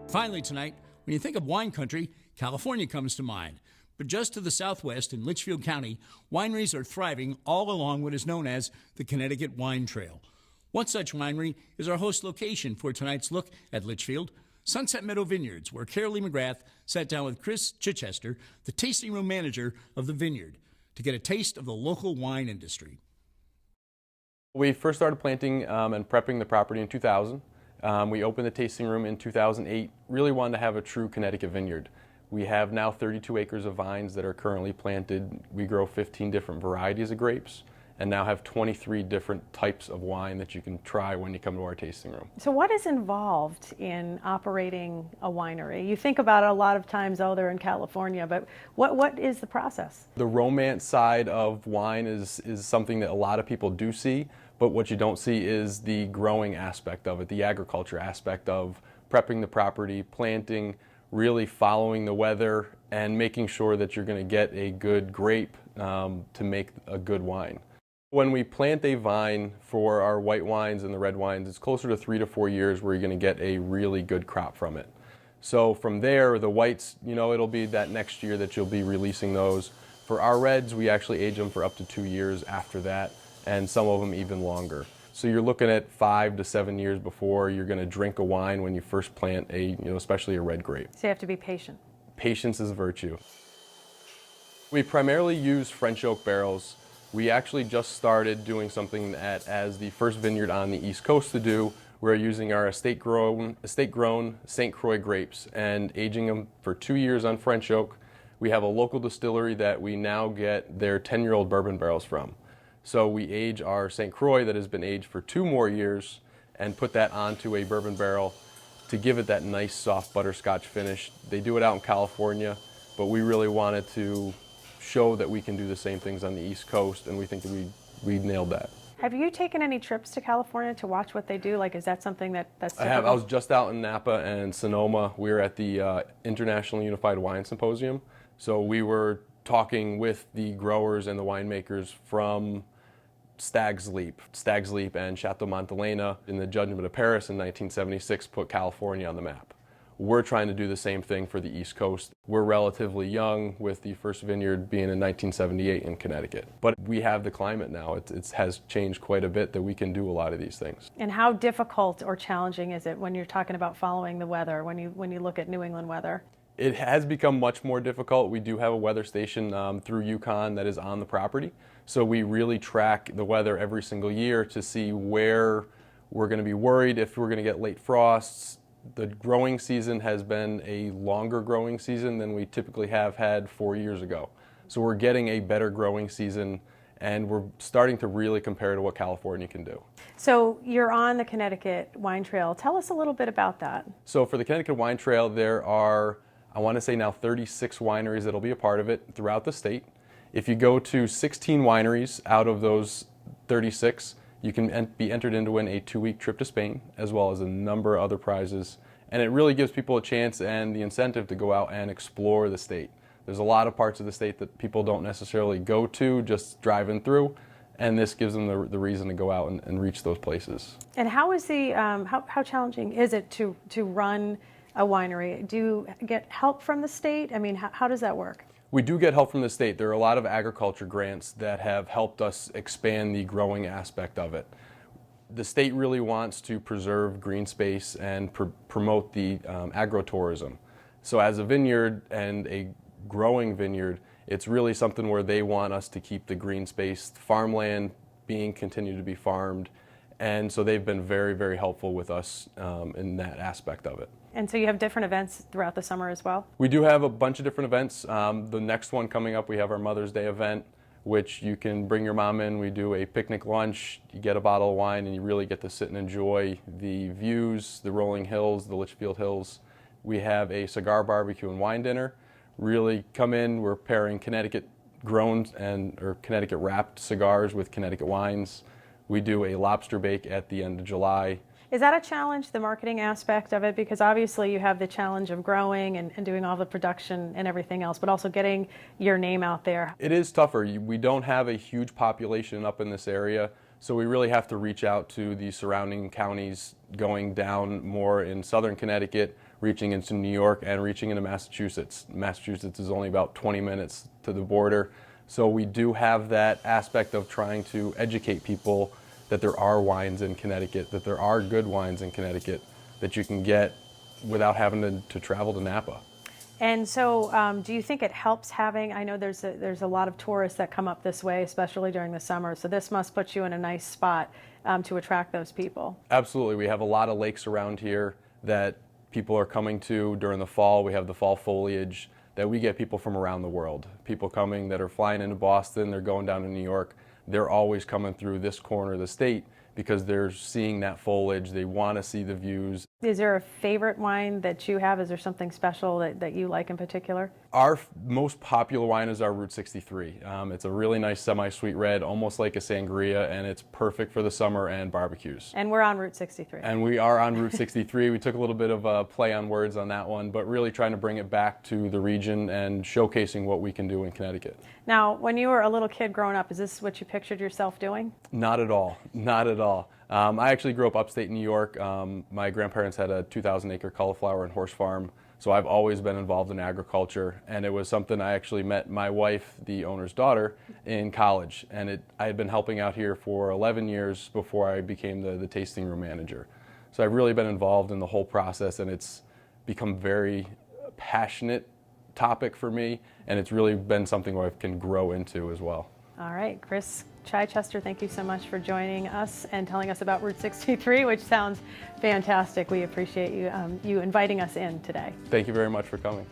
Finally tonight, when you think of wine country, California comes to mind. But just to the southwest in Litchfield County, wineries are thriving all along what is known as the Connecticut Wine Trail. One such winery is our host location for tonight's look at Litchfield, Sunset Meadow Vineyards, where Carolee McGrath sat down with Chris Chichester, the tasting room manager of the Vineyard, to get a taste of the local wine industry. We first started planting and prepping the property in 2000. We opened the tasting room in 2008, really wanted to have a true Connecticut vineyard. We have now 32 acres of vines that are currently planted. We grow 15 different varieties of grapes and now have 23 different types of wine that you can try when you come to our tasting room. So what is involved in operating a winery? You think about it a lot of times, oh, they're in California, but what is the process? The romance side of wine is something that a lot of people do see, but what you don't see is the growing aspect of it, the agriculture aspect of prepping the property, planting, really following the weather, and making sure that you're going to get a good grape to make a good wine. When we plant a vine for our white wines and the red wines, it's closer to 3 to 4 years where you're going to get a really good crop from it. So from there, the whites, it'll be that next year that you'll be releasing those. For our reds, we actually age them for up to 2 years after that, and some of them even longer. So you're looking at 5 to 7 years before you're going to drink a wine when you first plant especially a red grape. So you have to be patient. Patience is a virtue. We primarily use French oak barrels. We actually just started doing something that, as the first vineyard on the East Coast to do, we're using our estate-grown St. Croix grapes and aging them for 2 years on French oak. We have a local distillery that we now get their 10-year-old bourbon barrels from. So we age our St. Croix that has been aged for 2 more years and put that onto a bourbon barrel to give it that nice soft butterscotch finish. They do it out in California, but we really wanted to show that we can do the same things on the East Coast, and we think that we nailed that. Have you taken any trips to California to watch what they do? Like, is that something that's typical? I have. I was just out in Napa and Sonoma. We were at the International Unified Wine Symposium. So we were talking with the growers and the winemakers from Stag's Leap and Chateau Montelena in the Judgment of Paris in 1976 put California on the map. We're trying to do the same thing for the East Coast. We're relatively young, with the first vineyard being in 1978 in Connecticut. But we have the climate now. It has changed quite a bit that we can do a lot of these things. And how difficult or challenging is it when you're talking about following the weather, when you look at New England weather? It has become much more difficult. We do have a weather station through Yukon that is on the property. So we really track the weather every single year to see where we're going to be worried if we're going to get late frosts. The growing season has been a longer growing season than we typically have had 4 years ago. So we're getting a better growing season, and we're starting to really compare to what California can do. So you're on the Connecticut Wine Trail. Tell us a little bit about that. So for the Connecticut Wine Trail, there are, I want to say now, 36 wineries that will be a part of it throughout the state. If you go to 16 wineries out of those 36, you can be entered in to win a 2-week trip to Spain, as well as a number of other prizes. And it really gives people a chance and the incentive to go out and explore the state. There's a lot of parts of the state that people don't necessarily go to just driving through, and this gives them the reason to go out and reach those places. And how is how challenging is it to run a winery? Do you get help from the state? I mean, how does that work? We do get help from the state. There are a lot of agriculture grants that have helped us expand the growing aspect of it. The state really wants to preserve green space and promote the agro-tourism. So as a vineyard and a growing vineyard, it's really something where they want us to keep the green space, farmland continue to be farmed. And so they've been very, very helpful with us in that aspect of it. And so you have different events throughout the summer as well? We do have a bunch of different events. The next one coming up, we have our Mother's Day event, which you can bring your mom in. We do a picnic lunch, you get a bottle of wine, and you really get to sit and enjoy the views, the rolling hills, the Litchfield Hills. We have a cigar barbecue and wine dinner. Really come in, we're pairing Connecticut grown or Connecticut wrapped cigars with Connecticut wines. We do a lobster bake at the end of July. Is that a challenge, the marketing aspect of it? Because obviously you have the challenge of growing and doing all the production and everything else, but also getting your name out there. It is tougher. We don't have a huge population up in this area, so we really have to reach out to the surrounding counties, going down more in southern Connecticut, reaching into New York and reaching into Massachusetts. Massachusetts is only about 20 minutes to the border. So we do have that aspect of trying to educate people that there are wines in Connecticut, that there are good wines in Connecticut that you can get without having to travel to Napa. And so do you think it helps having, I know there's a lot of tourists that come up this way, especially during the summer, so this must put you in a nice spot to attract those people. Absolutely. We have a lot of lakes around here that people are coming to during the fall. We have the fall foliage that we get people from around the world. People coming that are flying into Boston, they're going down to New York. They're always coming through this corner of the state because they're seeing that foliage. They want to see the views. Is there a favorite wine that you have? Is there something special that you like in particular? Our most popular wine is our Route 63. It's a really nice semi-sweet red, almost like a sangria, and it's perfect for the summer and barbecues. And we're on Route 63. And we are on Route 63. We took a little bit of a play on words on that one, but really trying to bring it back to the region and showcasing what we can do in Connecticut. Now, when you were a little kid growing up, is this what you pictured yourself doing? Not at all. Not at all. I actually grew up upstate New York. My grandparents had a 2,000-acre cauliflower and horse farm, so I've always been involved in agriculture, and it was something I actually met my wife, the owner's daughter, in college, and I had been helping out here for 11 years before I became the tasting room manager. So I've really been involved in the whole process, and it's become very passionate topic for me, and it's really been something where I can grow into as well. All right, Chris Chichester, thank you so much for joining us and telling us about Route 63, which sounds fantastic. We appreciate you inviting us in today. Thank you very much for coming.